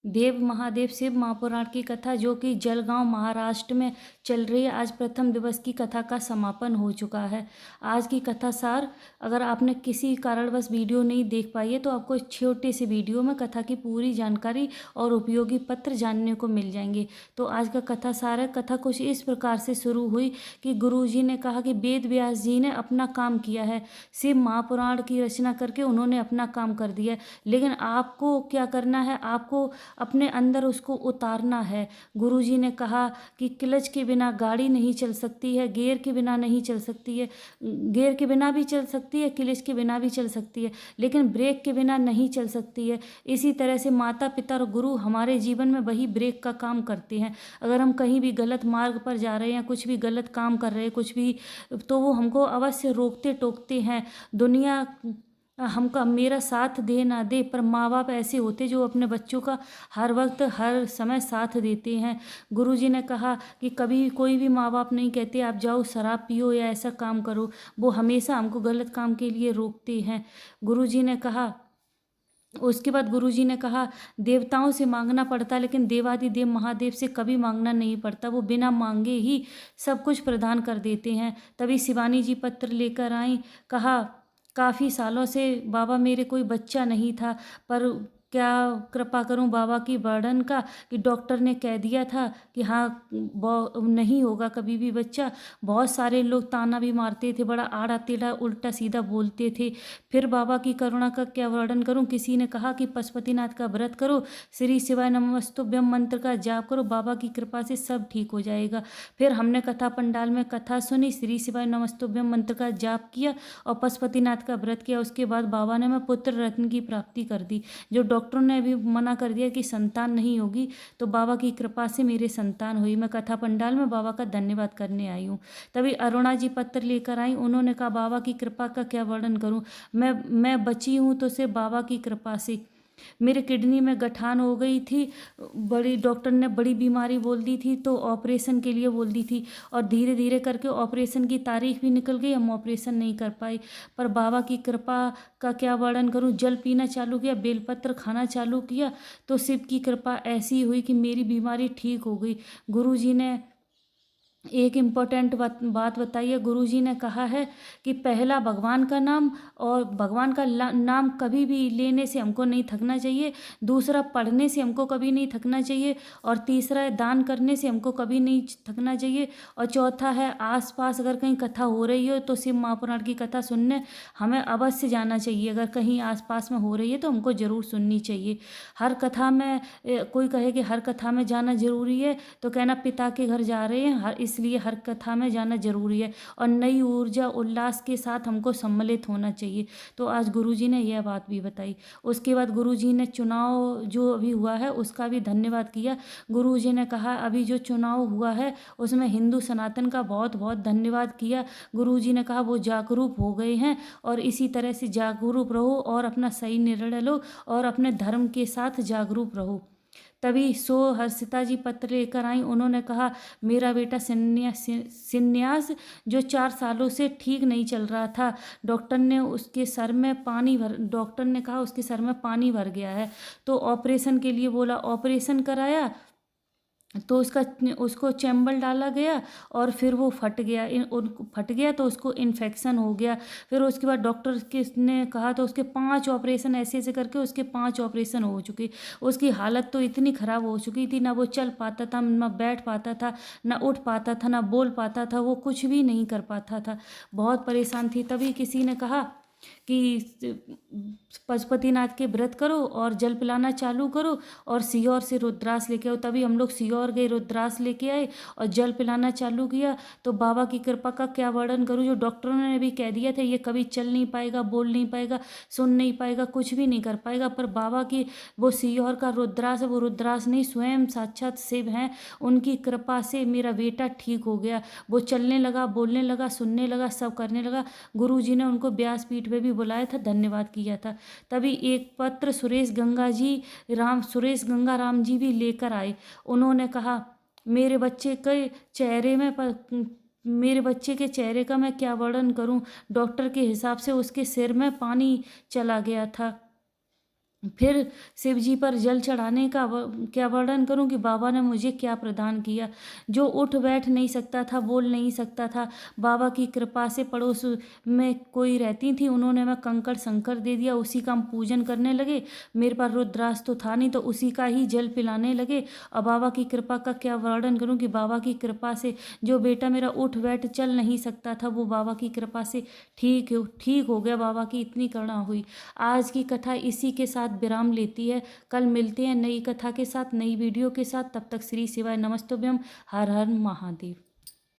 देव महादेव शिव महापुराण की कथा जो कि जलगांव महाराष्ट्र में चल रही है। आज प्रथम दिवस की कथा का समापन हो चुका है। आज की कथा सार, अगर आपने किसी कारणवश वीडियो नहीं देख पाई है तो आपको इस छोटे से वीडियो में कथा की पूरी जानकारी और उपयोगी पत्र जानने को मिल जाएंगे। तो आज का कथा सार है। कथा कुछ इस प्रकार से शुरू हुई कि गुरुजी ने कहा कि वेद व्यास जी ने अपना काम किया है, शिव महापुराण की रचना करके उन्होंने अपना काम कर दिया है, लेकिन आपको क्या करना है, आपको अपने अंदर उसको उतारना है। गुरुजी ने कहा कि क्लच के बिना गाड़ी नहीं चल सकती है, गियर के बिना नहीं चल सकती है, गियर के बिना भी चल सकती है, क्लच के बिना भी चल सकती है, लेकिन ब्रेक के बिना नहीं चल सकती है। इसी तरह से माता पिता और गुरु हमारे जीवन में वही ब्रेक का काम करते हैं। अगर हम कहीं भी गलत मार्ग पर जा रहे हैं, कुछ भी गलत काम कर रहे हैं, कुछ भी, तो वो हमको अवश्य रोकते टोकते हैं। दुनिया हमका मेरा साथ दे ना दे, पर माँ बाप ऐसे होते जो अपने बच्चों का हर वक्त हर समय साथ देते हैं। गुरुजी ने कहा कि कभी कोई भी माँ बाप नहीं कहते आप जाओ शराब पियो या ऐसा काम करो, वो हमेशा हमको गलत काम के लिए रोकते हैं। गुरुजी ने कहा, उसके बाद गुरुजी ने कहा देवताओं से मांगना पड़ता लेकिन देवादिदेव महादेव से कभी मांगना नहीं पड़ता, वो बिना मांगे ही सब कुछ प्रदान कर देते हैं। तभी शिवानी जी पत्र लेकर आई। कहा काफ़ी सालों से बाबा मेरे कोई बच्चा नहीं था, पर क्या कृपा करूं बाबा की बर्डन का कि डॉक्टर ने कह दिया था कि हाँ नहीं होगा कभी भी बच्चा। बहुत सारे लोग ताना भी मारते थे, बड़ा आड़ा टेढ़ा उल्टा सीधा बोलते थे। फिर बाबा की करुणा का क्या वर्णन करूं। किसी ने कहा कि पशुपतिनाथ का व्रत करो, श्री शिवाय नमस्तुभ्यम मंत्र का जाप करो, बाबा की कृपा से सब ठीक हो जाएगा। फिर हमने कथा पंडाल में कथा सुनी, श्री शिवाय नमस्तुभ्यम मंत्र का जाप किया और पशुपतिनाथ का व्रत किया। उसके बाद बाबा ने मैं पुत्र रत्न की प्राप्ति कर दी। जो डॉक्टरों ने भी मना कर दिया कि संतान नहीं होगी, तो बाबा की कृपा से मेरे संतान हुई। मैं कथा पंडाल में बाबा का धन्यवाद करने आई हूँ। तभी अरुणा जी पत्र लेकर आई। उन्होंने कहा बाबा की कृपा का क्या वर्णन करूँ, मैं बची हूँ तो सिर्फ बाबा की कृपा से। मेरे किडनी में गठान हो गई थी, बड़ी डॉक्टर ने बड़ी बीमारी बोल दी थी, तो ऑपरेशन के लिए बोल दी थी, और धीरे धीरे करके ऑपरेशन की तारीख भी निकल गई, हम ऑपरेशन नहीं कर पाए। पर बाबा की कृपा का क्या वर्णन करूं। जल पीना चालू किया, बेलपत्र खाना चालू किया, तो शिव की कृपा ऐसी हुई कि मेरी बीमारी ठीक हो गई। गुरुजी ने एक इम्पोर्टेंट बात बताई है। गुरुजी ने कहा है कि पहला भगवान का नाम, और भगवान का नाम कभी भी लेने से हमको नहीं थकना चाहिए। दूसरा, पढ़ने से हमको कभी नहीं थकना चाहिए। और तीसरा है दान करने से हमको कभी नहीं थकना चाहिए। और चौथा है आसपास अगर कहीं कथा हो रही हो तो शिव महापुराण की कथा सुनने हमें अवश्य जाना चाहिए। अगर कहीं आसपास में हो रही है तो हमको ज़रूर सुननी चाहिए। हर कथा में कोई कहे कि हर कथा में जाना जरूरी है, तो कहना पिता के घर जा रहे हैं, इसलिए हर कथा में जाना जरूरी है, और नई ऊर्जा उल्लास के साथ हमको सम्मिलित होना चाहिए। तो आज गुरुजी ने यह बात भी बताई। उसके बाद गुरुजी ने चुनाव जो अभी हुआ है उसका भी धन्यवाद किया। गुरुजी ने कहा अभी जो चुनाव हुआ है उसमें हिंदू सनातन का बहुत बहुत धन्यवाद किया। गुरुजी ने कहा वो जागरूक हो गए हैं, और इसी तरह से जागरूक रहो और अपना सही निर्णय लो और अपने धर्म के साथ जागरूक रहो। तभी हर्षिता जी पत्र लेकर आई। उन्होंने कहा मेरा बेटा संन्यास जो 4 सालों से ठीक नहीं चल रहा था, डॉक्टर ने कहा उसके सर में पानी भर गया है, तो ऑपरेशन के लिए बोला। ऑपरेशन कराया तो उसको चैम्बर डाला गया, और फिर वो फट गया तो उसको इन्फेक्शन हो गया। फिर उसके बाद डॉक्टर ने कहा तो उसके 5 ऑपरेशन ऐसे ऐसे करके उसके 5 ऑपरेशन हो चुके। उसकी हालत तो इतनी ख़राब हो चुकी थी, ना वो चल पाता था, ना बैठ पाता था, ना उठ पाता था, ना बोल पाता था, वो कुछ भी नहीं कर पाता था, बहुत परेशान थी। तभी किसी ने कहा कि पशुपतिनाथ के व्रत करो और जल पिलाना चालू करो और सीहोर से रुद्राक्ष लेके आओ। तभी हम लोग सीहोर गए, रुद्राक्ष लेके आए और जल पिलाना चालू किया। तो बाबा की कृपा का क्या वर्णन करूं। जो डॉक्टरों ने भी कह दिया था ये कभी चल नहीं पाएगा, बोल नहीं पाएगा, सुन नहीं पाएगा, कुछ भी नहीं कर पाएगा, पर बाबा की वो सीहोर का रुद्राक्ष, वो रुद्राक्ष नहीं स्वयं साक्षात शिव हैं, उनकी कृपा से मेरा बेटा ठीक हो गया। वो चलने लगा, बोलने लगा, सुनने लगा, सब करने लगा। गुरुजी ने उनको व्यासपीठ पे भी बुलाया था, धन्यवाद किया था। तभी एक पत्र सुरेश गंगा राम जी भी लेकर आए। उन्होंने कहा मेरे बच्चे के चेहरे का मैं क्या वर्णन करूं। डॉक्टर के हिसाब से उसके सिर में पानी चला गया था। फिर शिव जी पर जल चढ़ाने का क्या वर्णन करूं कि बाबा ने मुझे क्या प्रदान किया। जो उठ बैठ नहीं सकता था, बोल नहीं सकता था, बाबा की कृपा से पड़ोस में कोई रहती थी, उन्होंने मैं कंकड़ शंकर दे दिया, उसी का हम पूजन करने लगे। मेरे पास रुद्राक्ष तो था नहीं, तो उसी का ही जल पिलाने लगे। और बाबा की कृपा का क्या वर्णन करूं कि बाबा की कृपा से जो बेटा मेरा उठ बैठ चल नहीं सकता था, वो बाबा की कृपा से ठीक हो गया। बाबा की इतनी करुणा हुई। आज की कथा इसी के साथ विराम लेती है। कल मिलते हैं नई कथा के साथ, नई वीडियो के साथ। तब तक श्री शिवाय नमस्तुभ्यम। हर हर महादेव।